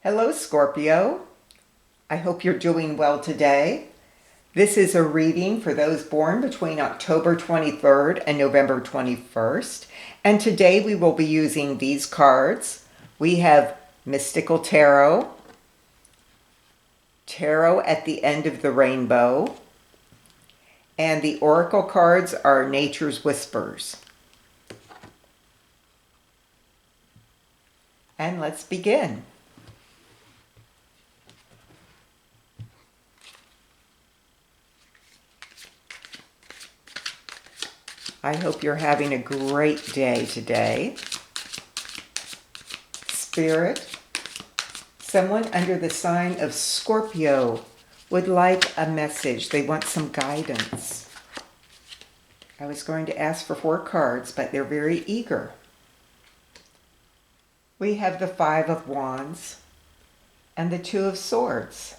Hello, Scorpio. I hope you're doing well today. This is a reading for those born between October 23rd and November 21st. And today we will be using these cards. We have Mystical Tarot, Tarot at the End of the Rainbow, and the Oracle cards are Nature's Whispers. And let's begin. I hope you're having a great day today. Spirit, someone under the sign of Scorpio would like a message. They want some guidance. I was going to ask for 4 cards, but they're very eager. We have the 5 of Wands and the 2 of Swords.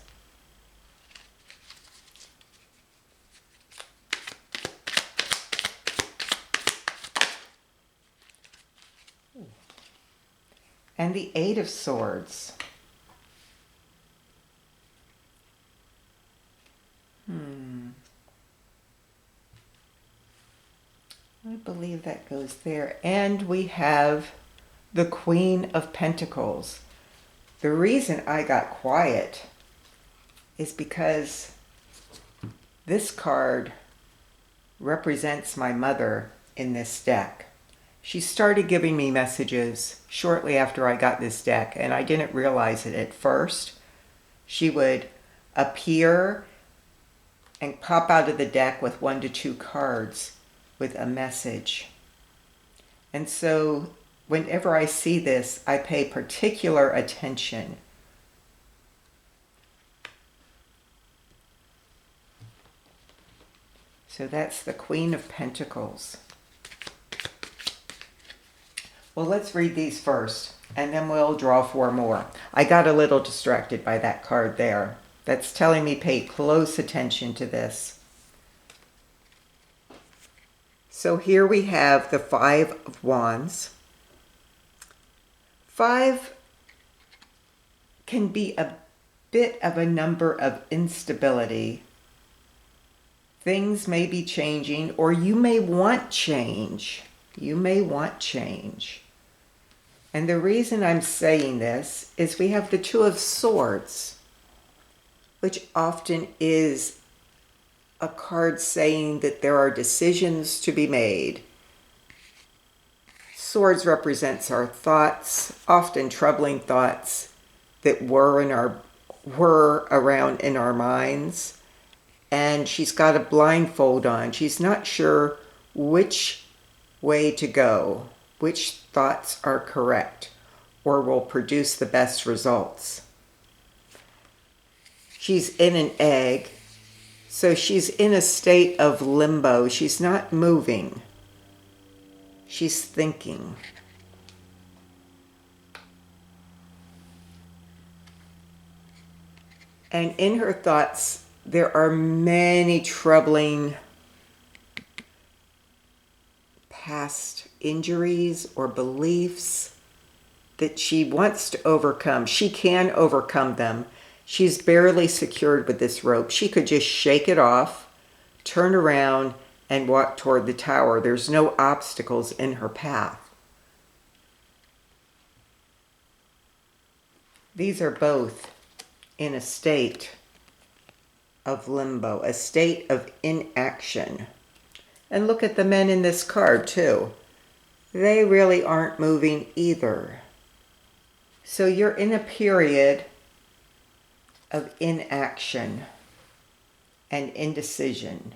And the 8 of Swords. I believe that goes there. And we have the Queen of Pentacles. The reason I got quiet is because this card represents my mother in this deck. She started giving me messages shortly after I got this deck, and I didn't realize it at first. She would appear and pop out of the deck with 1 to 2 cards with a message. And so whenever I see this, I pay particular attention. So that's the Queen of Pentacles. Well, let's read these first, and then we'll draw 4 more. I got a little distracted by that card there. That's telling me pay close attention to this. So here we have the 5 of Wands. 5 can be a bit of a number of instability. Things may be changing, or you may want change. You may want change. And the reason I'm saying this is we have the 2 of Swords, which often is a card saying that there are decisions to be made. Swords represents our thoughts, often troubling thoughts that were around in our minds. And she's got a blindfold on. She's not sure which way to go, which thoughts are correct or will produce the best results. She's in an egg, so she's in a state of limbo. She's not moving. She's thinking. And in her thoughts, there are many troubling past injuries or beliefs that she wants to overcome. She can overcome them. She's barely secured with this rope. She could just shake it off, turn around, and walk toward the tower. There's no obstacles in her path. These are both in a state of limbo, a state of inaction. And look at the men in this card too. They really aren't moving either. So you're in a period of inaction and indecision.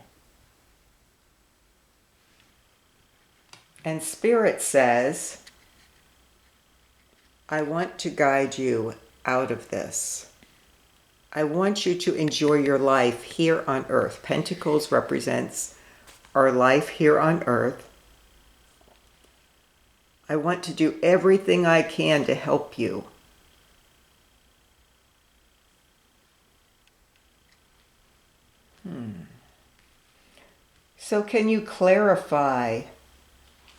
And Spirit says, I want to guide you out of this. I want you to enjoy your life here on earth. Pentacles represents our life here on earth. I want to do everything I can to help you. So can you clarify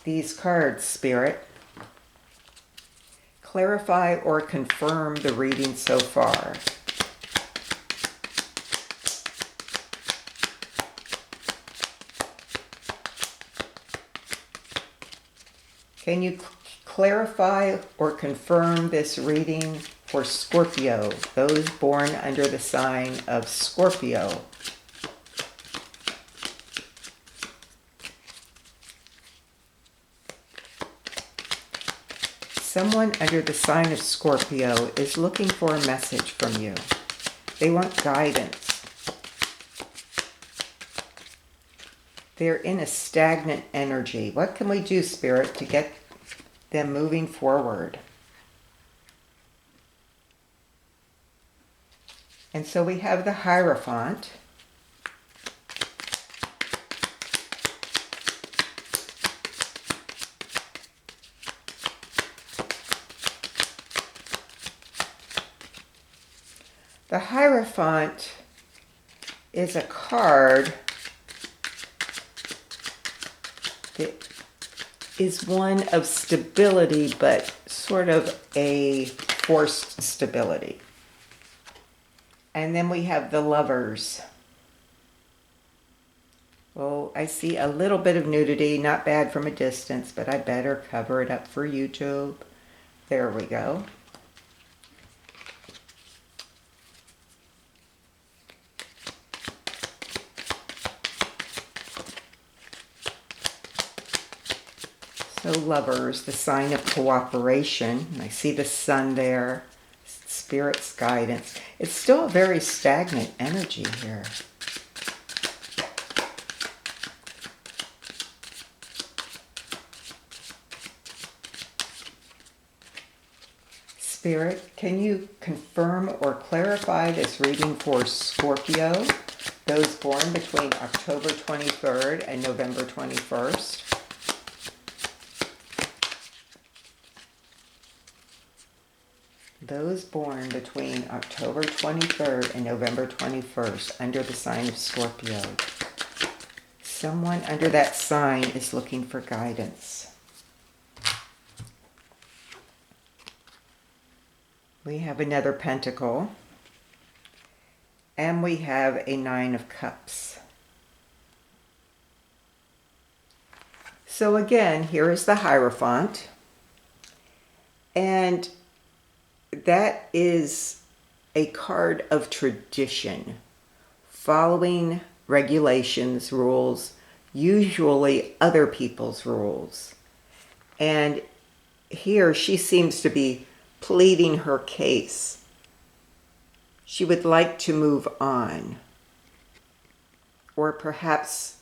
these cards, Spirit? clarify or confirm the reading so far. Can you clarify or confirm this reading for Scorpio, those born under the sign of Scorpio? Someone under the sign of Scorpio is looking for a message from you. They want guidance. They're in a stagnant energy. What can we do, Spirit, to get them moving forward? And so we have the Hierophant. The Hierophant is a card that is one of stability, but sort of a forced stability. And then we have the Lovers. Oh, I see a little bit of nudity, not bad from a distance, but I better cover it up for YouTube. There we go. So Lovers, the sign of cooperation. I see the sun there, Spirit's guidance. It's still a very stagnant energy here. Spirit, can you confirm or clarify this reading for Scorpio, those born between October 23rd and November 21st? Those born between October 23rd and November 21st under the sign of Scorpio. Someone under that sign is looking for guidance. We have another Pentacle. And we have a Nine of Cups. So again, here is the Hierophant. And that is a card of tradition, following regulations, rules, usually other people's rules. And here she seems to be pleading her case. She would like to move on. Or perhaps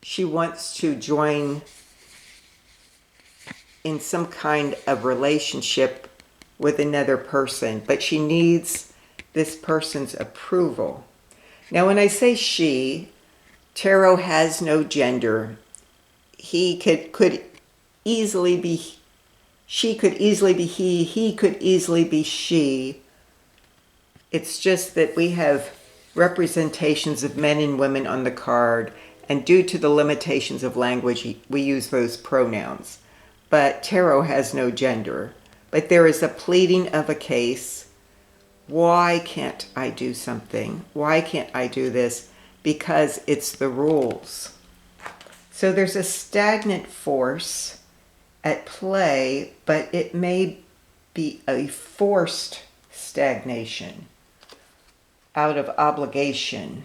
she wants to join in some kind of relationship with another person, but she needs this person's approval. Now, when I say she, tarot has no gender. He could easily be, she could easily be he could easily be she. It's just that we have representations of men and women on the card, and due to the limitations of language, we use those pronouns. But tarot has no gender. But there is a pleading of a case. Why can't I do something? Why can't I do this? Because it's the rules. So there's a stagnant force at play, but it may be a forced stagnation out of obligation.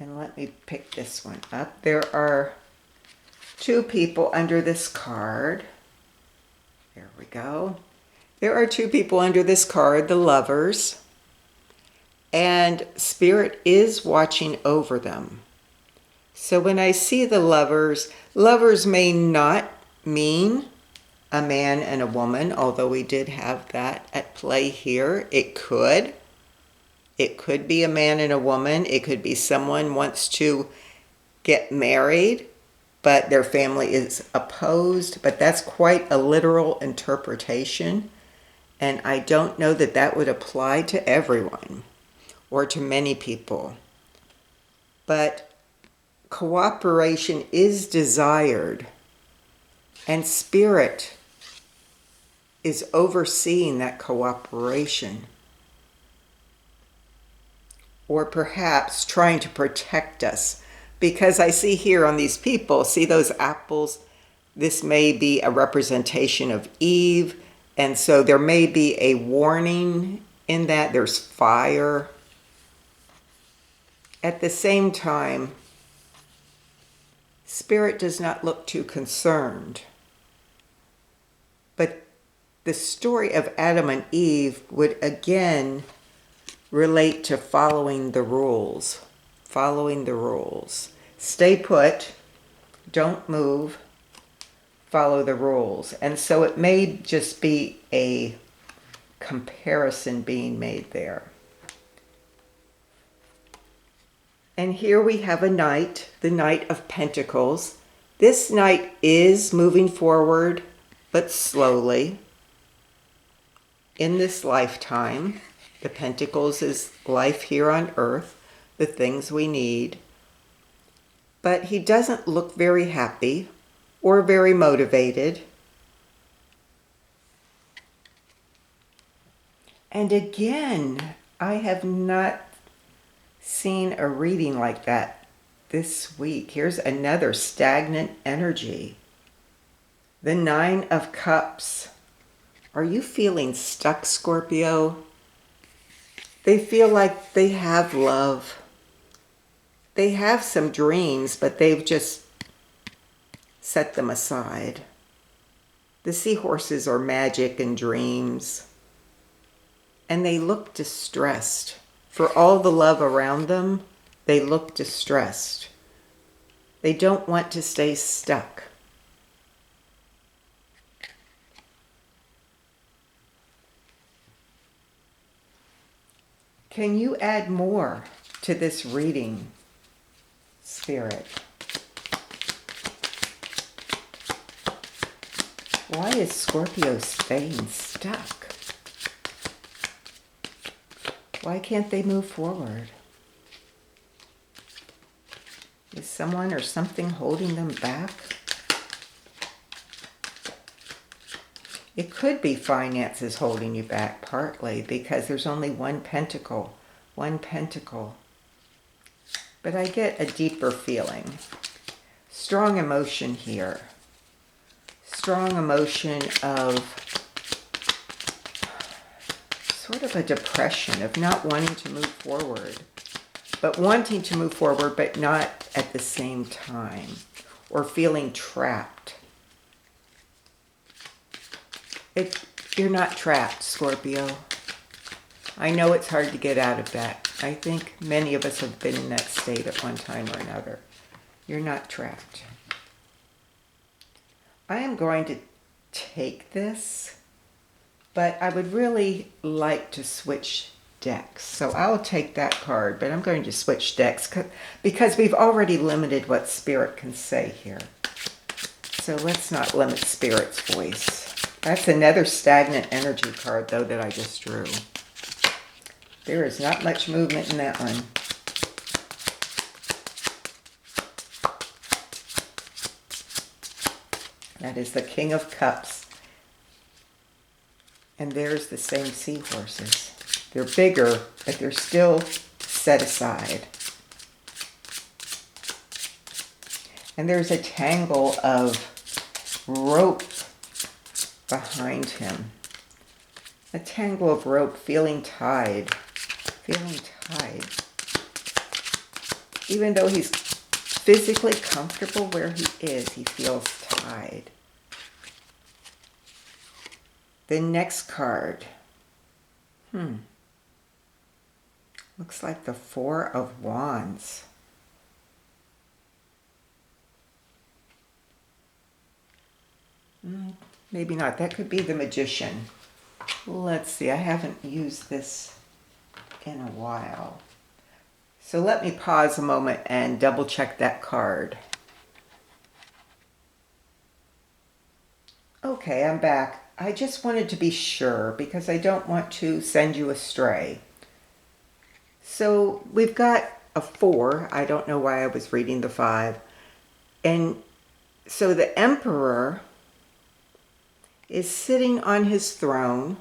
And let me pick this one up. There are two people under this card. There we go. There are two people under this card, the Lovers, and Spirit is watching over them. So when I see the Lovers, Lovers may not mean a man and a woman, although we did have that at play here. It could. It could be a man and a woman. It could be someone wants to get married, but their family is opposed. But that's quite a literal interpretation. And I don't know that that would apply to everyone or to many people. But cooperation is desired. And Spirit is overseeing that cooperation, or perhaps trying to protect us. Because I see here on these people, see those apples? This may be a representation of Eve, and so there may be a warning in that. There's fire. At the same time, Spirit does not look too concerned. But the story of Adam and Eve would again relate to following the rules. Following the rules. Stay put. Don't move. Follow the rules. And so it may just be a comparison being made there. And here we have a knight, the Knight of Pentacles. This knight is moving forward, but slowly. In this lifetime, the Pentacles is life here on earth, the things we need. But he doesn't look very happy or very motivated. And again, I have not seen a reading like that this week. Here's another stagnant energy. The Nine of Cups. Are you feeling stuck, Scorpio? They feel like they have love. They have some dreams, but they've just set them aside. The seahorses are magic and dreams. And they look distressed. For all the love around them, they look distressed. They don't want to stay stuck. Can you add more to this reading, Spirit? Why is Scorpio staying stuck? Why can't they move forward? Is someone or something holding them back? It could be finances holding you back partly because there's only one pentacle. One pentacle. But I get a deeper feeling. Strong emotion here. Strong emotion of sort of a depression of not wanting to move forward, but wanting to move forward, but not at the same time, or feeling trapped. You're not trapped, Scorpio. I know it's hard to get out of that. I think many of us have been in that state at one time or another. You're not trapped. I am going to take this, but I would really like to switch decks. So I'll take that card, but I'm going to switch decks because we've already limited what Spirit can say here. So let's not limit Spirit's voice. That's another stagnant energy card, though, that I just drew. There is not much movement in that one. That is the King of Cups. And there's the same seahorses. They're bigger, but they're still set aside. And there's a tangle of rope behind him. A tangle of rope, feeling tied. Feeling tied. Even though he's physically comfortable where he is, he feels tied. The next card. Looks like the Four of Wands. Maybe not. That could be the Magician. Let's see. I haven't used this in a while. So let me pause a moment and double check that card. Okay, I'm back. I just wanted to be sure because I don't want to send you astray. So we've got a 4. I don't know why I was reading the 5. And so the Emperor is sitting on his throne.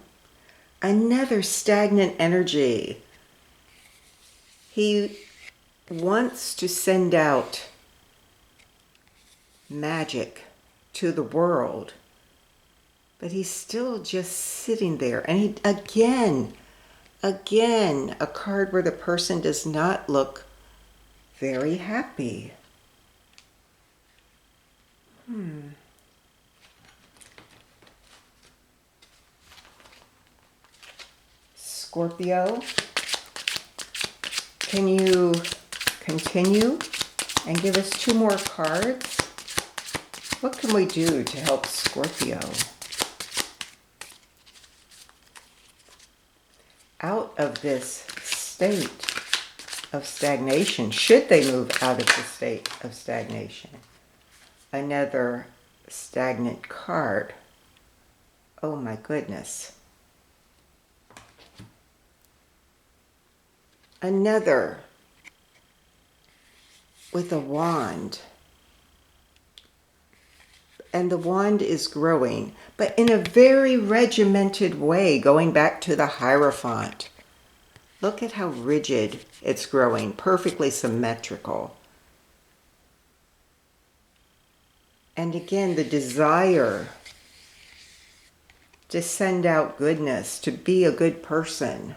Another stagnant energy. He wants to send out magic to the world, but he's still just sitting there. And he, again, a card where the person does not look very happy. Scorpio, can you continue and give us 2 more cards? What can we do to help Scorpio? Out of this state of stagnation, should they move out of the state of stagnation? Another stagnant card. Oh my goodness. Another with a wand. And the wand is growing, but in a very regimented way, going back to the Hierophant. Look at how rigid it's growing, perfectly symmetrical. And again, the desire to send out goodness, to be a good person.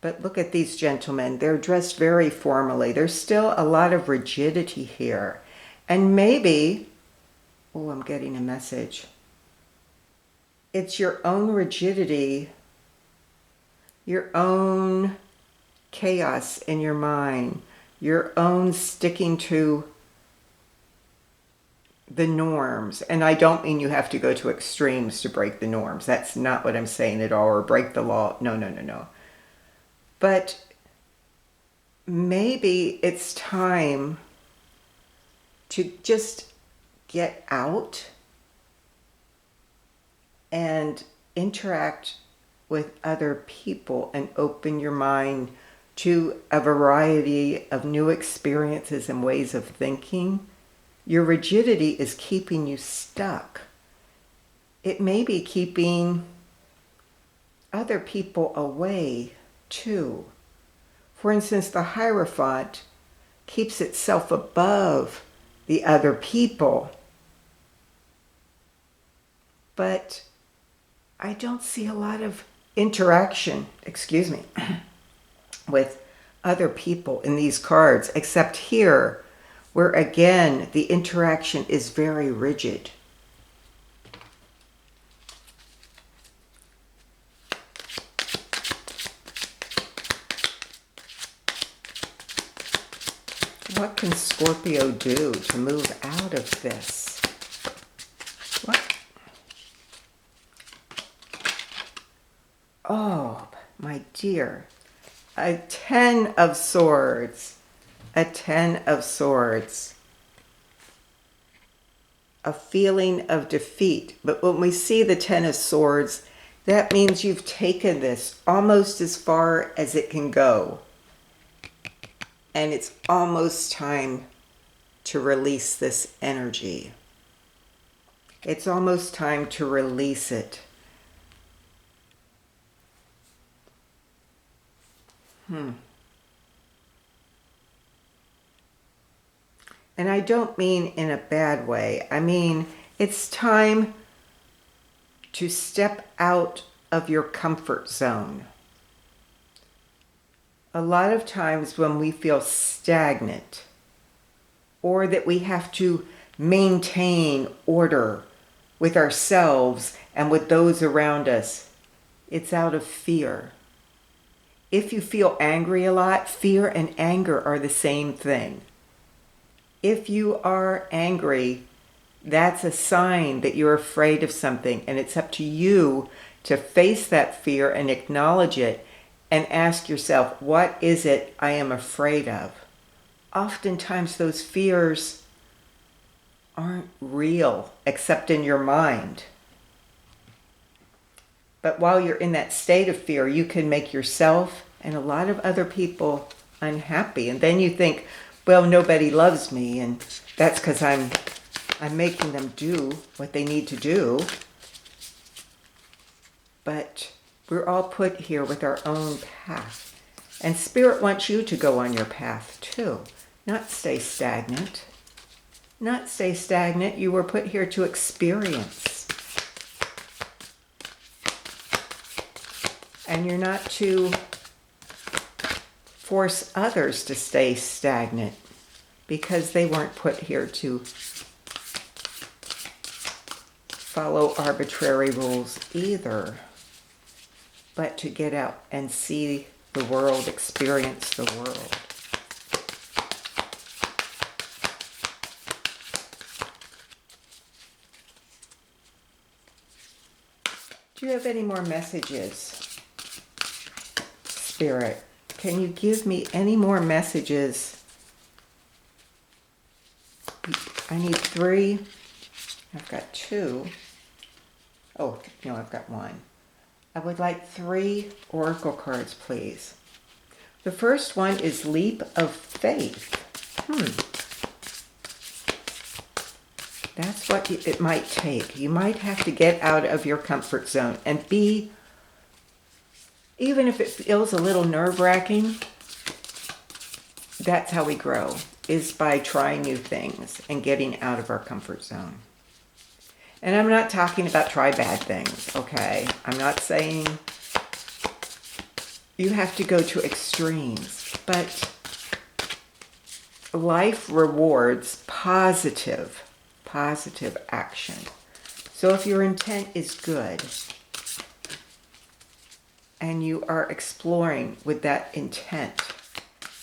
But look at these gentlemen. They're dressed very formally. There's still a lot of rigidity here. And maybe, oh, I'm getting a message. It's your own rigidity, your own chaos in your mind, your own sticking to the norms. And I don't mean you have to go to extremes to break the norms. That's not what I'm saying at all, or break the law. No. But maybe it's time to just get out and interact with other people and open your mind to a variety of new experiences and ways of thinking. Your rigidity is keeping you stuck. It may be keeping other people away too. For instance, the Hierophant keeps itself above the other people. But I don't see a lot of interaction, with other people in these cards, except here, where again, the interaction is very rigid. What can Scorpio do to move out of this? What? Oh, my dear. A 10 of Swords. A 10 of Swords. A feeling of defeat. But when we see the 10 of Swords, that means you've taken this almost as far as it can go. And it's almost time to release this energy. It's almost time to release it. And I don't mean in a bad way. I mean, it's time to step out of your comfort zone. A lot of times when we feel stagnant, or that we have to maintain order with ourselves and with those around us, it's out of fear. If you feel angry a lot, fear and anger are the same thing. If you are angry, that's a sign that you're afraid of something, and it's up to you to face that fear and acknowledge it and ask yourself, what is it I am afraid of? Oftentimes those fears aren't real, except in your mind. But while you're in that state of fear, you can make yourself and a lot of other people unhappy. And then you think, well, nobody loves me, and that's because I'm making them do what they need to do. But we're all put here with our own path. And Spirit wants you to go on your path too, not stay stagnant. Not stay stagnant. You were put here to experience. And you're not to force others to stay stagnant, because they weren't put here to follow arbitrary rules either, but to get out and see the world, experience the world. Do you have any more messages, Spirit? Can you give me any more messages? I need 3. I've got 2. Oh, no, I've got 1. I would like 3 oracle cards, please. The first one is Leap of Faith. That's what it might take. You might have to get out of your comfort zone and be, even if it feels a little nerve-wracking, that's how we grow, is by trying new things and getting out of our comfort zone. And I'm not talking about try bad things, okay? I'm not saying you have to go to extremes, but life rewards positive action. So if your intent is good and you are exploring with that intent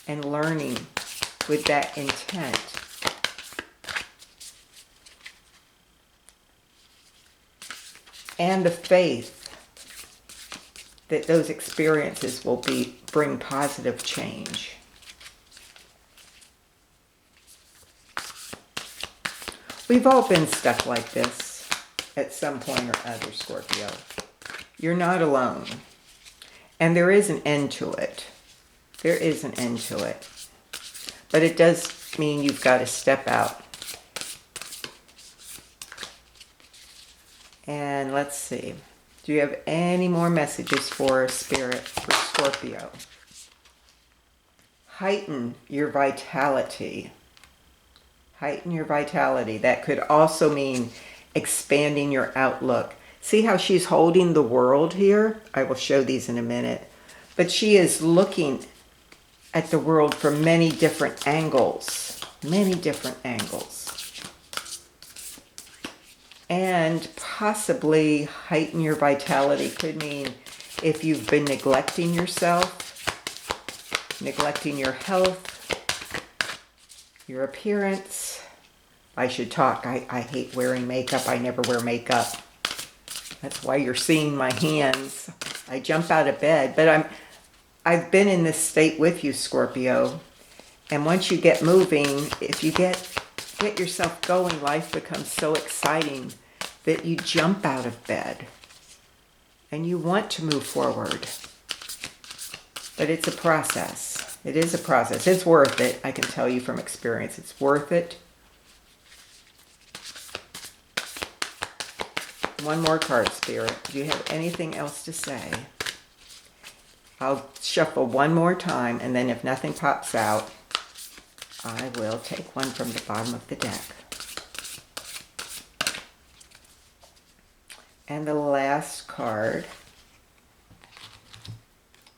and learning with that intent, and the faith that those experiences will bring positive change. We've all been stuck like this at some point or other, Scorpio. You're not alone. And there is an end to it. There is an end to it. But it does mean you've got to step out. And let's see. Do you have any more messages for Spirit, for Scorpio? Heighten your vitality. Heighten your vitality. That could also mean expanding your outlook. See how she's holding the world here? I will show these in a minute. But she is looking at the world from many different angles. Many different angles. And possibly heighten your vitality could mean if you've been neglecting yourself, neglecting your health, your appearance. I should talk. I hate wearing makeup. I never wear makeup. That's why you're seeing my hands. I jump out of bed, but I've been in this state with you, Scorpio. And once you get moving, if you get yourself going, life becomes so exciting that you jump out of bed and you want to move forward. But it's a process. It is a process. It's worth it. I can tell you from experience, it's worth it. One more card, Spirit. Do you have anything else to say? I'll shuffle one more time, and then if nothing pops out, I will take one from the bottom of the deck. And the last card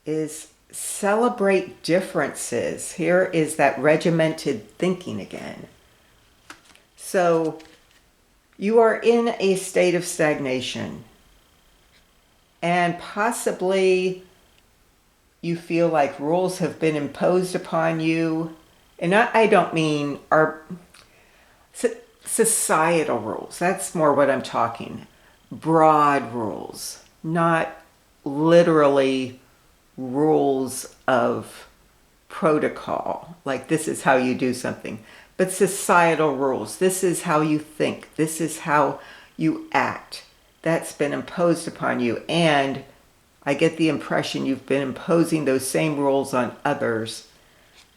is Celebrate Differences. Here is that regimented thinking again. So you are in a state of stagnation, and possibly you feel like rules have been imposed upon you. And I don't mean our societal rules. That's more what I'm talking. Broad rules, not literally rules of protocol, like this is how you do something, but societal rules. This is how you think. This is how you act. That's been imposed upon you. And I get the impression you've been imposing those same rules on others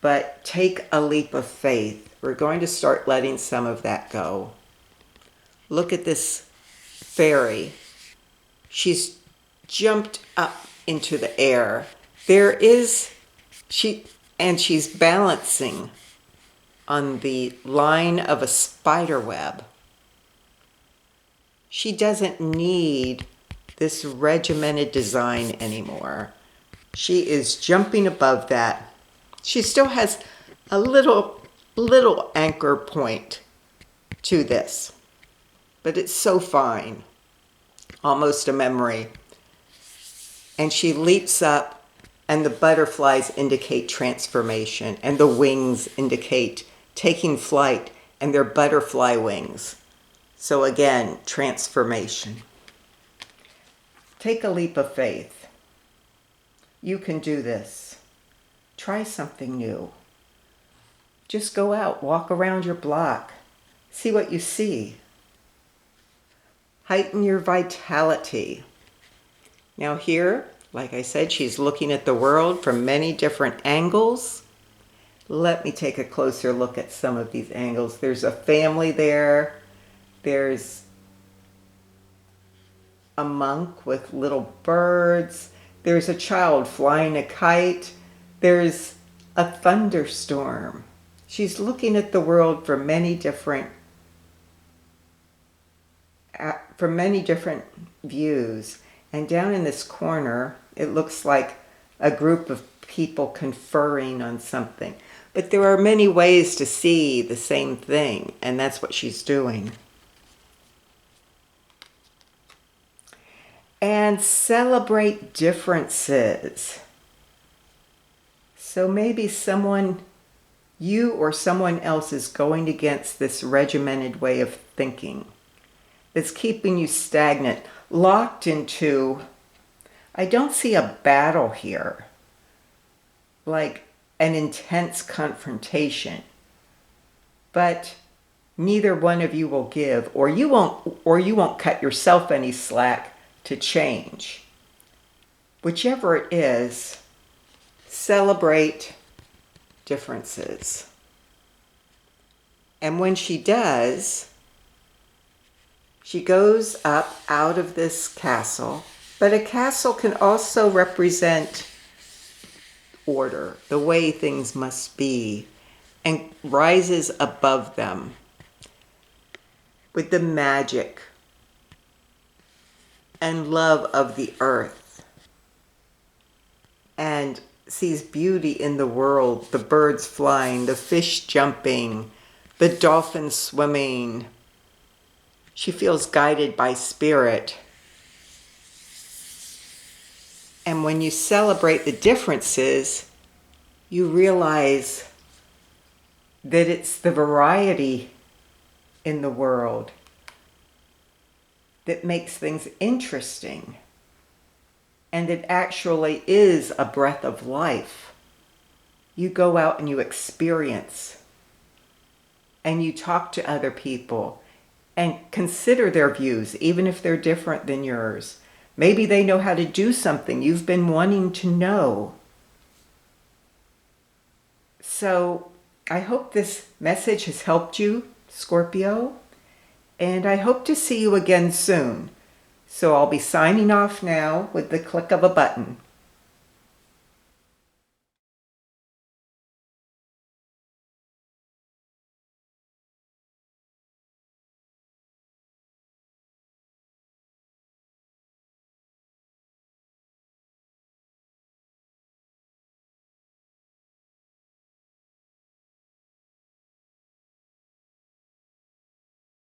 but take a leap of faith. We're going to start letting some of that go. Look at this fairy. She's jumped up into the air. She's balancing on the line of a spider web. She doesn't need this regimented design anymore. She is jumping above that. She still has a little anchor point to this, but it's so fine, almost a memory. And she leaps up, and the butterflies indicate transformation, and the wings indicate taking flight, and they're butterfly wings. So again, transformation. Take a leap of faith. You can do this. Try something new. Just go out, walk around your block, see what you see. Heighten your vitality. Now here, like I said, she's looking at the world from many different angles. Let me take a closer look at some of these angles. There's a family there. There's a monk with little birds. There's a child flying a kite. There's a thunderstorm. She's looking at the world from many different views. And down in this corner, it looks like a group of people conferring on something. But there are many ways to see the same thing, and that's what she's doing. And celebrate differences. So maybe you or someone else is going against this regimented way of thinking that's keeping you stagnant, locked into, I don't see a battle here, like an intense confrontation, but neither one of you will give, or you won't cut yourself any slack to change. Whichever it is, celebrate differences. And when she does, she goes up out of this castle, but a castle can also represent order, the way things must be, and rises above them with the magic and love of the earth, and sees beauty in the world, the birds flying, the fish jumping, the dolphins swimming. She feels guided by spirit. And when you celebrate the differences, you realize that it's the variety in the world that makes things interesting. And it actually is a breath of life. You go out and you experience, and you talk to other people, and consider their views, even if they're different than yours. Maybe they know how to do something you've been wanting to know. So I hope this message has helped you, Scorpio, and I hope to see you again soon. So I'll be signing off now with the click of a button.